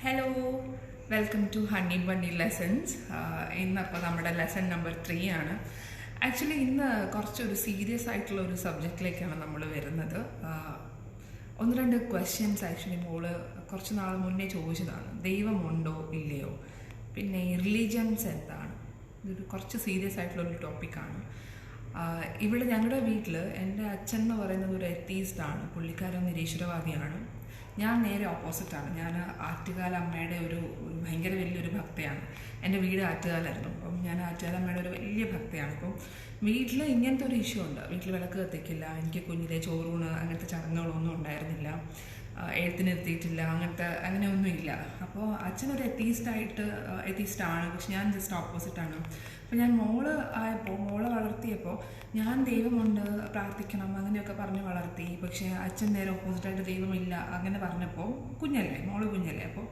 Hello, welcome to Honey Bunny lessons. ഇന്നപ്പോൾ നമ്മുടെ lesson number 3 ആണ്. ആക്ച്വലി ഇന്ന് കുറച്ചൊരു സീരിയസ് ആയിട്ടുള്ള ഒരു സബ്ജക്റ്റിലേക്കാണ് നമ്മൾ വരുന്നത്. ഒന്ന് രണ്ട് ക്വസ്റ്റ്യൻസ് ആക്ച്വലി മോള് കുറച്ച് നാൾ മുന്നേ ചോദിച്ചതാണ്. ദൈവമുണ്ടോ ഇല്ലയോ, പിന്നെ ഈ റിലീജിയൻസ് എന്താണ്. ഇതൊരു കുറച്ച് സീരിയസ് ആയിട്ടുള്ളൊരു ടോപ്പിക്കാണ്. ഇവിടെ ഞങ്ങളുടെ വീട്ടിൽ എൻ്റെ അച്ഛൻ എന്ന് പറയുന്നത് ഒരു എത്തീസ്റ്റാണ്. പുള്ളിക്കാരൻ നിരീശ്വരവാദിയാണ്. ഞാൻ നേരെ ഓപ്പോസിറ്റാണ്. ഞാൻ ആറ്റുകാല അമ്മയുടെ ഒരു ഭയങ്കര വലിയൊരു ഭക്തയാണ്. എൻ്റെ വീട് ആറ്റുകാലായിരുന്നു. അപ്പം ഞാൻ ആറ്റുകാല അമ്മയുടെ ഒരു വലിയ ഭക്തയാണ്. അപ്പം വീട്ടിൽ ഇങ്ങനത്തെ ഒരു ഇഷ്യൂ ഉണ്ട്. വീട്ടിൽ വിളക്ക് കത്തിക്കില്ല, എനിക്ക് കുഞ്ഞിലെ ചോറൂണ് അങ്ങനത്തെ ചടങ്ങുകളൊന്നും ഉണ്ടായിരുന്നില്ല, എഴുത്തിനെത്തിയിട്ടില്ല, അങ്ങനെയൊന്നുമില്ല. അപ്പോൾ അച്ഛനൊരു എത്തീസ്റ്റാണ്, പക്ഷെ ഞാൻ ജസ്റ്റ് ഓപ്പോസിറ്റാണ്. അപ്പോൾ ഞാൻ മോളെ വളർത്തിയപ്പോൾ ഞാൻ ദൈവമുണ്ട്, പ്രാർത്ഥിക്കണം അങ്ങനെയൊക്കെ പറഞ്ഞ് വളർത്തി. പക്ഷേ അച്ഛൻ നേരെ ഓപ്പോസിറ്റായിട്ട് ദൈവമില്ല അങ്ങനെ പറഞ്ഞപ്പോൾ മോള് കുഞ്ഞല്ലേ, അപ്പോൾ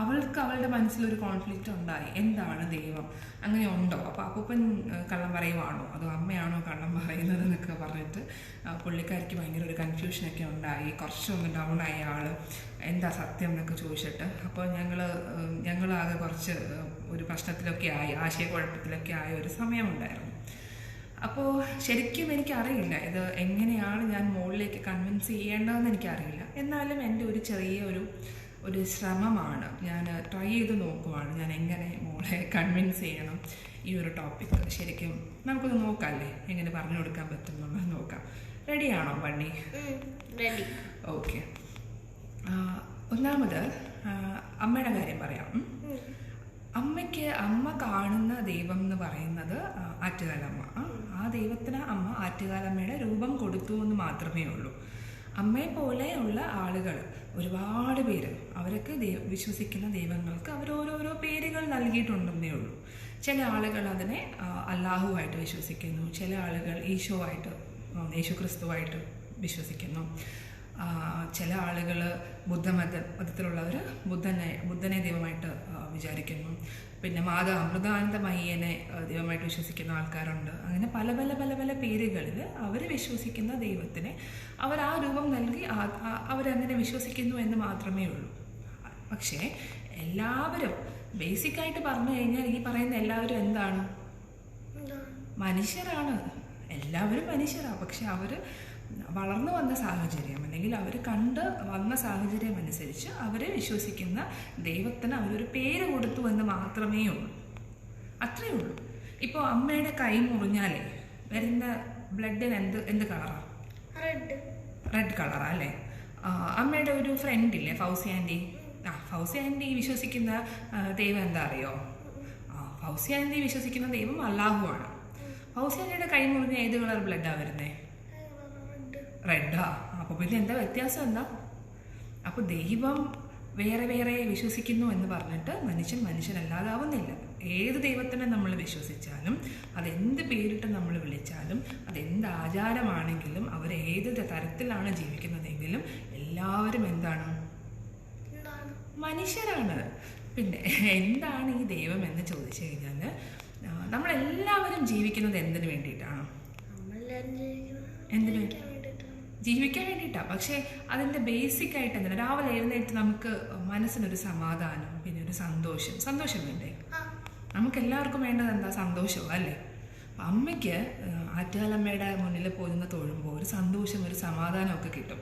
അവൾക്ക് അവളുടെ മനസ്സിലൊരു കോൺഫ്ലിക്റ്റ് ഉണ്ടായി. എന്താണ് ദൈവം, അങ്ങനെ ഉണ്ടോ? അപ്പോൾ അപ്പൂപ്പൻ കള്ളം പറയുവാണോ അതോ അമ്മയാണോ കള്ളം പറയുന്നത് എന്നൊക്കെ പറഞ്ഞിട്ട് പുള്ളിക്കാരിക്ക് ഭയങ്കര ഒരു കൺഫ്യൂഷനൊക്കെ ഉണ്ടായി. കുറച്ചൊന്ന് ഡൗൺ ആയ ആൾ എന്താ സത്യം എന്നൊക്കെ ചോദിച്ചിട്ട്. അപ്പോൾ ഞങ്ങളാകെ കുറച്ച് ഒരു പ്രശ്നത്തിലൊക്കെ ആയി, ആശയക്കുഴപ്പത്തിലൊക്കെ ആയ ഒരു സമയമുണ്ടായിരുന്നു. അപ്പോൾ ശരിക്കും എനിക്കറിയില്ല ഇത് എങ്ങനെയാണ് ഞാൻ മോളിലേക്ക് കൺവിൻസ് ചെയ്യേണ്ടതെന്ന് എനിക്കറിയില്ല. എന്നാലും എൻ്റെ ഒരു ചെറിയ ഒരു ശ്രമമാണ്. ഞാൻ ട്രൈ ചെയ്ത് നോക്കുവാണ് ഞാൻ എങ്ങനെ മോളെ കൺവിൻസ് ചെയ്യണം ഈ ഒരു ടോപ്പിക്ക്. ശരിക്കും നമുക്കൊന്ന് നോക്കാമല്ലേ, എങ്ങനെ പറഞ്ഞു കൊടുക്കാൻ പറ്റും എന്നുള്ളത് നോക്കാം. റെഡിയാണോ ബണ്ണി? റെഡി. ഓക്കെ. ഒന്നാമത് അമ്മയുടെ കാര്യം പറയാം. അമ്മ കാണുന്ന ദൈവം എന്ന് പറയുന്നത് ആറ്റുകാലമ്മ. ആ ദൈവത്തിന് അമ്മ ആറ്റുകാലമ്മയുടെ രൂപം കൊടുത്തു എന്ന് മാത്രമേ ഉള്ളൂ. അമ്മയെ പോലെയുള്ള ആളുകൾ ഒരുപാട് പേര് അവരൊക്കെ വിശ്വസിക്കുന്ന ദൈവങ്ങൾക്ക് അവരോരോരോ പേരുകൾ നൽകിയിട്ടുണ്ടെന്നേ ഉള്ളൂ. ചില ആളുകൾ അതിനെ അല്ലാഹുവായിട്ട് വിശ്വസിക്കുന്നു, ചില ആളുകൾ യേശു ക്രിസ്തുവായിട്ട് വിശ്വസിക്കുന്നു, ചില ആളുകൾ മതത്തിലുള്ളവർ ബുദ്ധനെ ദൈവമായിട്ട് വിചാരിക്കുന്നു, പിന്നെ അമൃതാനന്ദമയ്യനെ ദൈവമായിട്ട് വിശ്വസിക്കുന്ന ആൾക്കാരുണ്ട്. അങ്ങനെ പല പല പല പല പേരുകളിൽ അവർ വിശ്വസിക്കുന്ന ദൈവത്തിനെ അവർ ആ രൂപം നൽകി അവരങ്ങനെ വിശ്വസിക്കുന്നു എന്ന് മാത്രമേ ഉള്ളൂ. പക്ഷേ എല്ലാവരും ബേസിക്കായിട്ട് പറഞ്ഞു കഴിഞ്ഞാൽ ഈ പറയുന്ന എല്ലാവരും എന്താണ്? മനുഷ്യരാണ്. എല്ലാവരും മനുഷ്യരാണ്. പക്ഷെ അവർ വളർന്നു വന്ന സാഹചര്യം അല്ലെങ്കിൽ അവർ വന്ന സാഹചര്യം അനുസരിച്ച് അവർ വിശ്വസിക്കുന്ന ദൈവത്തിന് അവരൊരു പേര് കൊടുത്തു എന്ന് മാത്രമേ ഉള്ളൂ. അത്രയേ ഉള്ളൂ. ഇപ്പോൾ അമ്മയുടെ കൈ മുറിഞ്ഞാലേ വരുന്ന ബ്ലഡിന് എന്ത് കളറാണ്? റെഡ് കളറാ അല്ലേ? അമ്മയുടെ ഒരു ഫ്രണ്ട് ഇല്ലേ, ഫൗസി ആൻറ്റി വിശ്വസിക്കുന്ന ദൈവം എന്താ അറിയോ? ഫൗസി ആൻറ്റി വിശ്വസിക്കുന്ന ദൈവം അല്ലാഹുവാണ്. ഫൗസി ആൻറ്റിയുടെ കൈ മുറിഞ്ഞ ഏത് കളർ ബ്ലഡാണ് വരുന്നത്? റെഡാ. അപ്പോൾ പിന്നെ എന്താ വ്യത്യാസം എന്താ? അപ്പോൾ ദൈവം വേറെ വേറെ വിശ്വസിക്കുന്നു എന്ന് പറഞ്ഞിട്ട് മനുഷ്യനല്ലാതാവുന്നില്ല. ഏത് ദൈവത്തിനെ നമ്മൾ വിശ്വസിച്ചാലും അതെന്ത് പേരിട്ട് നമ്മൾ വിളിച്ചാലും അതെന്ത് ആചാരമാണെങ്കിലും അവർ ഏത് തരത്തിലാണ് ജീവിക്കുന്നതെങ്കിലും എല്ലാവരും എന്താണ്? മനുഷ്യരാണ്. പിന്നെ എന്താണ് ഈ ദൈവം എന്ന് ചോദിച്ചു കഴിഞ്ഞാൽ നമ്മളെല്ലാവരും ജീവിക്കുന്നത് എന്തിനു വേണ്ടിയിട്ടാണ്? ജീവിക്കാൻ വേണ്ടിയിട്ടാണ്. പക്ഷേ അതിൻ്റെ ബേസിക്കായിട്ട് എന്താണ്? രാവിലെ എഴുന്നേറ്റ് നമുക്ക് മനസ്സിനൊരു സമാധാനം, പിന്നെ ഒരു സന്തോഷം വേണ്ടേ? നമുക്ക് എല്ലാവർക്കും വേണ്ടത് എന്താ? സന്തോഷം അല്ലേ? അപ്പം അമ്മയ്ക്ക് ആറ്റുകാലമ്മയുടെ മുന്നിൽ പോയിരുന്ന് തൊഴുമ്പോൾ ഒരു സന്തോഷം, ഒരു സമാധാനമൊക്കെ കിട്ടും.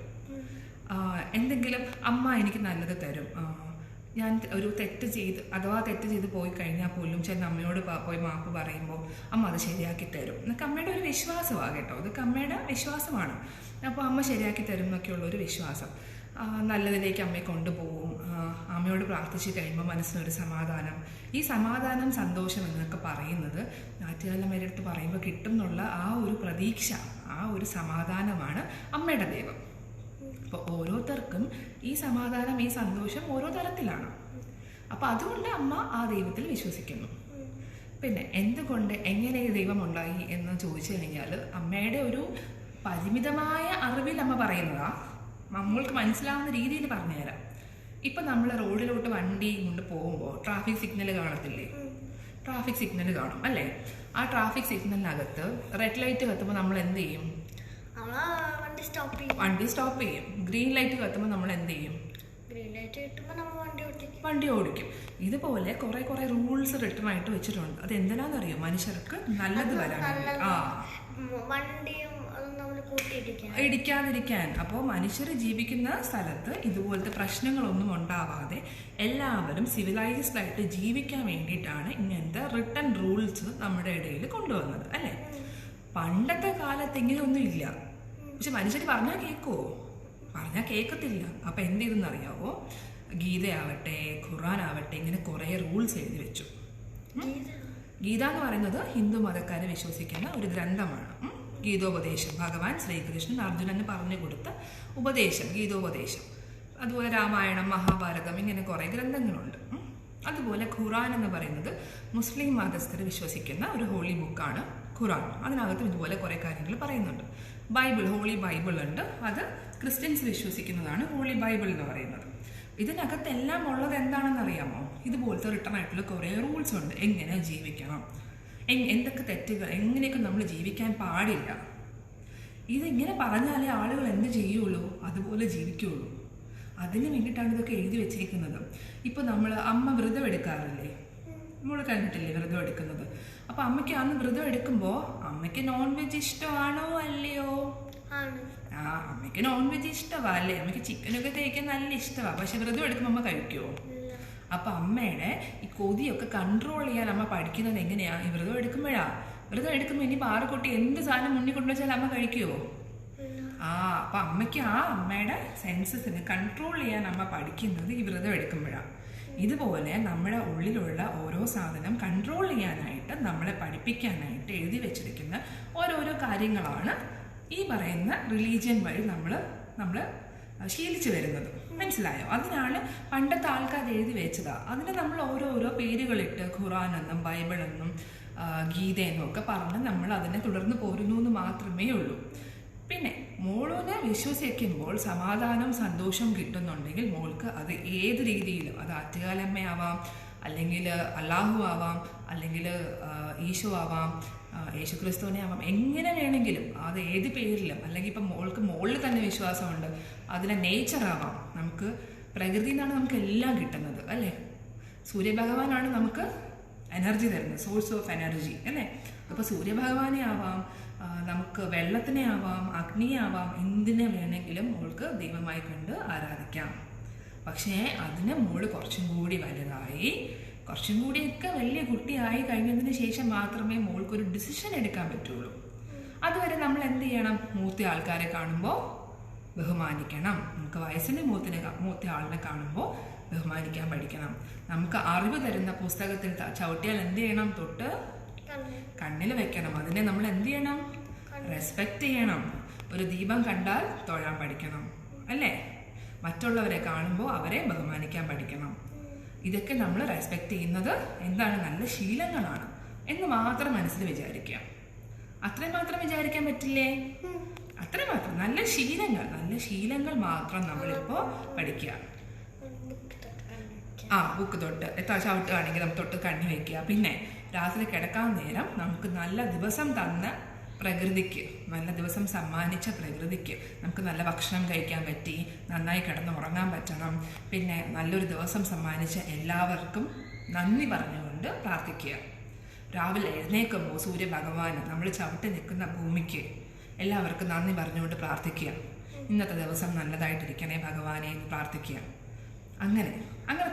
എന്തെങ്കിലും അമ്മ എനിക്ക് നല്ലത് തരും. ഞാൻ ഒരു തെറ്റ് ചെയ്ത് പോയി കഴിഞ്ഞാൽ പോലും ചെന്ന് അമ്മയോട് പോയി മാപ്പ് പറയുമ്പോൾ അമ്മ അത് ശരിയാക്കി തരും എന്നൊക്കെ അമ്മയുടെ ഒരു വിശ്വാസമാണ് കേട്ടോ. ഇതൊക്കെ അമ്മയുടെ വിശ്വാസമാണ്. അപ്പോൾ അമ്മ ശരിയാക്കി തരും എന്നൊക്കെയുള്ളൊരു വിശ്വാസം. നല്ലതിലേക്ക് അമ്മയെ കൊണ്ടുപോകും. അമ്മയോട് പ്രാർത്ഥിച്ച് കഴിയുമ്പോൾ മനസ്സിനൊരു സമാധാനം. ഈ സമാധാനം, സന്തോഷം എന്നൊക്കെ പറയുന്നത് ആറ്റുകാലമ്മയുടെ അടുത്ത് പറയുമ്പോൾ കിട്ടും എന്നുള്ള ആ ഒരു പ്രതീക്ഷ, ആ ഒരു സമാധാനമാണ് അമ്മയുടെ ദൈവം. അപ്പോൾ ഓരോരുത്തർക്കും ഈ സമാധാനം, ഈ സന്തോഷം ഓരോ തരത്തിലാണ്. അപ്പോൾ അതുകൊണ്ട് അമ്മ ആ ദൈവത്തിൽ വിശ്വസിക്കുന്നു. പിന്നെ എങ്ങനെ ദൈവം ഉണ്ടായി എന്ന് ചോദിച്ചു കഴിഞ്ഞാൽ അമ്മയുടെ ഒരു പരിമിതമായ അറിവിൽ അമ്മ പറയുന്നതാ. നമ്മൾക്ക് മനസ്സിലാവുന്ന രീതിയിൽ പറഞ്ഞുതരാം. ഇപ്പം നമ്മൾ റോഡിലോട്ട് വണ്ടി കൊണ്ട് പോകുമ്പോൾ ട്രാഫിക് സിഗ്നൽ കാണത്തില്ലേ? ട്രാഫിക് സിഗ്നൽ കാണും അല്ലേ? ആ ട്രാഫിക് സിഗ്നലിനകത്ത് റെഡ് ലൈറ്റ് കത്തുമ്പോൾ നമ്മൾ എന്ത് ചെയ്യും? വണ്ടി സ്റ്റോപ്പ് ചെയ്യും. ഗ്രീൻ ലൈറ്റ് കത്തുമ്പോൾ നമ്മൾ എന്ത് ചെയ്യും? വണ്ടി ഓടിക്കും. ഇതുപോലെ കുറെ റൂൾസ് റിട്ടേൺ ആയിട്ട് വെച്ചിട്ടുണ്ട്. അത് എന്തിനാണെന്നറിയോ? മനുഷ്യർക്ക് നല്ലത് വരാൻ. ഇടിക്കാതിരിക്കാൻ. അപ്പോൾ മനുഷ്യർ ജീവിക്കുന്ന സ്ഥലത്ത് ഇതുപോലത്തെ പ്രശ്നങ്ങളൊന്നും ഉണ്ടാവാതെ എല്ലാവരും സിവിലൈസ്ഡ് ആയിട്ട് ജീവിക്കാൻ വേണ്ടിയിട്ടാണ് ഇങ്ങനത്തെ റിട്ടേൺ റൂൾസ് നമ്മുടെ ഇടയിൽ കൊണ്ടുവന്നത്, അല്ലേ? പണ്ടത്തെ കാലത്ത് ഇങ്ങനെയൊന്നും ഇല്ല. പക്ഷെ മനുഷ്യർ പറഞ്ഞാൽ കേൾക്കുമോ? പറഞ്ഞാൽ കേൾക്കത്തില്ല. അപ്പൊ എന്ത് ചെയ്തെന്നറിയാവോ? ഗീതയാവട്ടെ, ഖുർആനാവട്ടെ, ഇങ്ങനെ കുറെ റൂൾസ് എഴുതി വെച്ചു. ഗീത എന്ന് പറയുന്നത് ഹിന്ദു മതക്കാരെ വിശ്വസിക്കുന്ന ഒരു ഗ്രന്ഥമാണ്. ഗീതോപദേശം, ഭഗവാൻ ശ്രീകൃഷ്ണൻ അർജുനന് പറഞ്ഞു കൊടുത്ത ഉപദേശം, ഗീതോപദേശം. അതുപോലെ രാമായണം, മഹാഭാരതം, ഇങ്ങനെ കുറെ ഗ്രന്ഥങ്ങളുണ്ട്. അതുപോലെ ഖുർആൻ എന്ന് പറയുന്നത് മുസ്ലിം മതസ്ഥർ വിശ്വസിക്കുന്ന ഒരു ഹോളി ബുക്കാണ് ഖുർആൻ. അതിനകത്തും ഇതുപോലെ കുറെ കാര്യങ്ങൾ പറയുന്നുണ്ട്. ബൈബിൾ, ഹോളി ബൈബിൾ ഉണ്ട്. അത് ക്രിസ്ത്യൻസ് വിശ്വസിക്കുന്നതാണ് ഹോളി ബൈബിൾ എന്ന് പറയുന്നത്. ഇതിനകത്തെല്ലാം ഉള്ളത് എന്താണെന്ന് അറിയാമോ? ഇതുപോലത്തെ റിട്ടേൺ ആയിട്ടുള്ള കുറേ റൂൾസ് ഉണ്ട്. എങ്ങനെ ജീവിക്കണം, എന്തൊക്കെ തെറ്റുകൾ, എങ്ങനെയൊക്കെ നമ്മൾ ജീവിക്കാൻ പാടില്ല. ഇതിങ്ങനെ പറഞ്ഞാലേ ആളുകൾ എന്ത് ചെയ്യുള്ളൂ? അതുപോലെ ജീവിക്കുള്ളൂ. അതിന് വേണ്ടിയിട്ടാണ് ഇതൊക്കെ എഴുതി വെച്ചിരിക്കുന്നത്. ഇപ്പൊ അമ്മ വ്രതം എടുക്കാറില്ലേ? നമ്മൾ കണ്ടിട്ടില്ലേ വ്രതം എടുക്കുന്നത്? അപ്പൊ അമ്മയ്ക്ക് അന്ന് വ്രതം എടുക്കുമ്പോ അമ്മയ്ക്ക് നോൺ വെജ് ഇഷ്ടമാണോ അല്ലയോ? അമ്മയ്ക്ക് നോൺ വെജ് ഇഷ്ടമാ അല്ലേ? അമ്മയ്ക്ക് ചിക്കനൊക്കെ കഴിക്കാൻ നല്ല ഇഷ്ടമാണ്. പക്ഷെ വ്രതം എടുക്കുമ്പോൾ അമ്മ കഴിക്കുമോ? അപ്പൊ അമ്മയുടെ ഈ കൊതിയൊക്കെ കൺട്രോൾ ചെയ്യാൻ അമ്മ പഠിക്കുന്നത് എങ്ങനെയാ? ഈ വ്രതം എടുക്കുമ്പോഴാ. വ്രതം എടുക്കുമ്പോൾ ഇനി പാറക്കുട്ടി എന്ത് സാധനം മുന്നിൽ കൊണ്ടുവച്ചാൽ അമ്മ കഴിക്കുമോ? അപ്പൊ അമ്മയ്ക്ക് അമ്മയുടെ സെൻസസിന് കൺട്രോൾ ചെയ്യാൻ അമ്മ പഠിക്കുന്നത് ഈ വ്രതം എടുക്കുമ്പോഴാണ്. ഇതുപോലെ നമ്മുടെ ഉള്ളിലുള്ള ഓരോ സാധനം കൺട്രോൾ ചെയ്യാനായിട്ട് നമ്മളെ പഠിപ്പിക്കാനായിട്ട് എഴുതി വെച്ചിരിക്കുന്ന ഓരോരോ കാര്യങ്ങളാണ് ഈ പറയുന്ന റിലീജിയൻ വഴി നമ്മൾ ശീലിച്ചു വരുന്നത്. മനസ്സിലായോ? അതിനാണ് പണ്ടത്തെ ആൾക്കാർ എഴുതി വെച്ചതാ. അതിന് നമ്മൾ ഓരോരോ പേരുകളിട്ട് ഖുർആനെന്നും ബൈബിളെന്നും ഗീതയെന്നും ഒക്കെ പറഞ്ഞ് നമ്മൾ അതിനെ തുടർന്ന് പോരുന്നു എന്ന് മാത്രമേ ഉള്ളൂ. പിന്നെ മോളിനെ വിശ്വസിക്കുമ്പോൾ സമാധാനം, സന്തോഷം കിട്ടുന്നുണ്ടെങ്കിൽ മോൾക്ക് അത് ഏത് രീതിയിലും, അത് ആറ്റുകാലമ്മയാവാം, അല്ലെങ്കിൽ അല്ലാഹു ആവാം, അല്ലെങ്കിൽ ഈശോ ആവാം, യേശു ക്രിസ്തുവിനെ ആവാം, എങ്ങനെ വേണമെങ്കിലും, അത് ഏത് പേരിലും. അല്ലെങ്കിൽ ഇപ്പം മോളിൽ തന്നെ വിശ്വാസമുണ്ട്, അതിലെ നേച്ചർ ആവാം. നമുക്ക് പ്രകൃതിയിൽ നിന്നാണ് നമുക്ക് എല്ലാം കിട്ടുന്നത്, അല്ലേ? സൂര്യഭഗവാനാണ് നമുക്ക് എനർജി തരുന്നത്, സോഴ്സ് ഓഫ് എനർജി, അല്ലേ? അപ്പോൾ സൂര്യഭഗവാനെ ആവാം, നമുക്ക് വെള്ളത്തിനെ ആവാം, അഗ്നിയെ ആവാം, എന്തിനെ വേണമെങ്കിലും മോൾക്ക് ദൈവമായി കണ്ട് ആരാധിക്കാം. പക്ഷേ അതിന് മോള് കുറച്ചും കൂടി വലുതായി, കുറച്ചും കൂടിയൊക്കെ വലിയ കുട്ടിയായി കഴിഞ്ഞതിന് ശേഷം മാത്രമേ മോൾക്കൊരു ഡിസിഷൻ എടുക്കാൻ പറ്റുള്ളൂ. അതുവരെ നമ്മൾ എന്ത് ചെയ്യണം? മൂത്ത ആൾക്കാരെ കാണുമ്പോൾ ബഹുമാനിക്കണം. നമുക്ക് വയസ്സിന് മൂത്ത ആളിനെ കാണുമ്പോൾ ബഹുമാനിക്കാൻ പഠിക്കണം. നമുക്ക് അറിവ് തരുന്ന പുസ്തകത്തിൽ ചവിട്ടിയാൽ എന്ത് ചെയ്യണം? തൊട്ട് കണ്ണിൽ വെക്കണം. അതിനെ നമ്മൾ എന്ത് ചെയ്യണം? റെസ്പെക്റ്റ് ചെയ്യണം. ഒരു ദീപം കണ്ടാൽ തൊഴാൻ പഠിക്കണം, അല്ലേ? മറ്റുള്ളവരെ കാണുമ്പോൾ അവരെ ബഹുമാനിക്കാൻ പഠിക്കണം. ഇതൊക്കെ നമ്മൾ റെസ്പെക്റ്റ് ചെയ്യുന്നത് എന്താണ്? നല്ല ശീലങ്ങളാണ് എന്ന് മാത്രം മനസ്സിൽ വിചാരിക്കുക. അത്രയും മാത്രം വിചാരിക്കാൻ പറ്റില്ലേ? അത്രയും മാത്രം. നല്ല ശീലങ്ങൾ മാത്രം നമ്മളിപ്പോ പഠിക്കുക. ബുക്ക് തൊട്ട് ചവിട്ടുകയാണെങ്കിൽ നമ്മൾ തൊട്ട് കണ്ണി വെക്കുക. പിന്നെ രാത്രി കിടക്കാൻ നേരം നമുക്ക് നല്ല ദിവസം തന്ന പ്രകൃതിക്ക്, നല്ല ദിവസം സമ്മാനിച്ച പ്രകൃതിക്ക് നമുക്ക് നല്ല ഭക്ഷണം കഴിക്കാൻ പറ്റി, നന്നായി കിടന്ന് ഉറങ്ങാൻ പറ്റണം. പിന്നെ നല്ലൊരു ദിവസം സമ്മാനിച്ച എല്ലാവർക്കും നന്ദി പറഞ്ഞുകൊണ്ട് പ്രാർത്ഥിക്കുക. രാവിലെ എഴുന്നേൽക്കുമ്പോൾ സൂര്യഭഗവാന്, നമ്മൾ ചവിട്ടി നിൽക്കുന്ന ഭൂമിക്ക് എല്ലാവർക്കും നന്ദി പറഞ്ഞുകൊണ്ട് പ്രാർത്ഥിക്കുക. ഇന്നത്തെ ദിവസം നല്ലതായിട്ടിരിക്കണേ ഭഗവാനെ എന്ന് പ്രാർത്ഥിക്കുക. അങ്ങനെ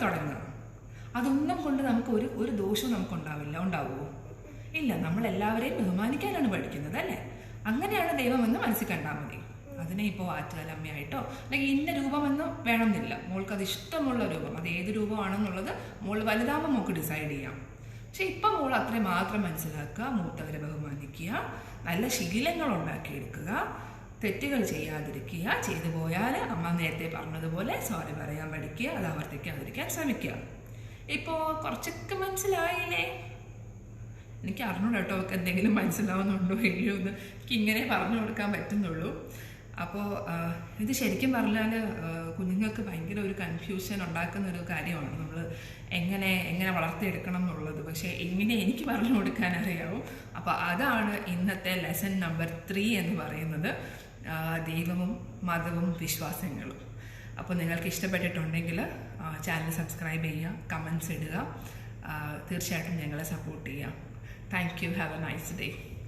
തുടങ്ങുക. അതൊന്നും കൊണ്ട് നമുക്ക് ഒരു ദോഷവും നമുക്കുണ്ടാവില്ല. ഉണ്ടാവുമോ? ഇല്ല. നമ്മളെല്ലാവരെയും ബഹുമാനിക്കാനാണ് പഠിക്കുന്നത്, അല്ലേ? അങ്ങനെയാണ് ദൈവമെന്ന് മനസ്സിൽ കണ്ടാൽ മതി. അതിനെ ഇപ്പോൾ ആറ്റുകാലമ്മയായിട്ടോ അല്ലെങ്കിൽ ഇന്ന രൂപമെന്ന് വേണമെന്നില്ല. മോൾക്ക് അത് ഇഷ്ടമുള്ള രൂപം, അത് ഏത് രൂപമാണെന്നുള്ളത് മോൾ വലുതാകുമ്പോൾ മോൾക്ക് ഡിസൈഡ് ചെയ്യാം. പക്ഷെ ഇപ്പം മോൾ അത്രയും മാത്രം മനസ്സിലാക്കുക, മൂത്തവരെ ബഹുമാനിക്കുക, നല്ല ശീലങ്ങൾ ഉണ്ടാക്കിയെടുക്കുക, തെറ്റുകൾ ചെയ്യാതിരിക്കുക. ചെയ്തു പോയാൽ അമ്മ നേരത്തെ പറഞ്ഞതുപോലെ സോറി പറയാൻ പഠിക്കുക, അത് ആവർത്തിക്കാതിരിക്കാൻ ശ്രമിക്കുക. ഇപ്പോൾ കുറച്ചൊക്കെ മനസ്സിലായില്ലേ? എനിക്ക് അറിഞ്ഞൂട കേട്ടോ എന്തെങ്കിലും മനസ്സിലാവുന്നുണ്ടോ ഇല്ലയോ എന്ന്. എനിക്ക് ഇങ്ങനെ പറഞ്ഞു കൊടുക്കാൻ പറ്റുന്നുള്ളൂ. അപ്പോൾ ഇത് ശരിക്കും പറഞ്ഞാൽ കുഞ്ഞുങ്ങൾക്ക് ഭയങ്കര ഒരു കൺഫ്യൂഷൻ ഉണ്ടാക്കുന്ന ഒരു കാര്യമാണ്, നമ്മൾ എങ്ങനെ വളർത്തിയെടുക്കണം എന്നുള്ളത്. പക്ഷേ എങ്ങനെ എനിക്ക് പറഞ്ഞു കൊടുക്കാൻ അറിയാവും. അപ്പോൾ അതാണ് ഇന്നത്തെ ലെസൺ നമ്പർ 3 എന്ന് പറയുന്നത്, ദൈവവും മതവും വിശ്വാസങ്ങളും. അപ്പോൾ നിങ്ങൾക്ക് ഇഷ്ടപ്പെട്ടിട്ടുണ്ടെങ്കിൽ ചാനൽ സബ്സ്ക്രൈബ് ചെയ്യുക, കമൻറ്റ്സ് ഇടുക, തീർച്ചയായിട്ടും ഞങ്ങളെ സപ്പോർട്ട് ചെയ്യുക. Thank you. Have A nice day.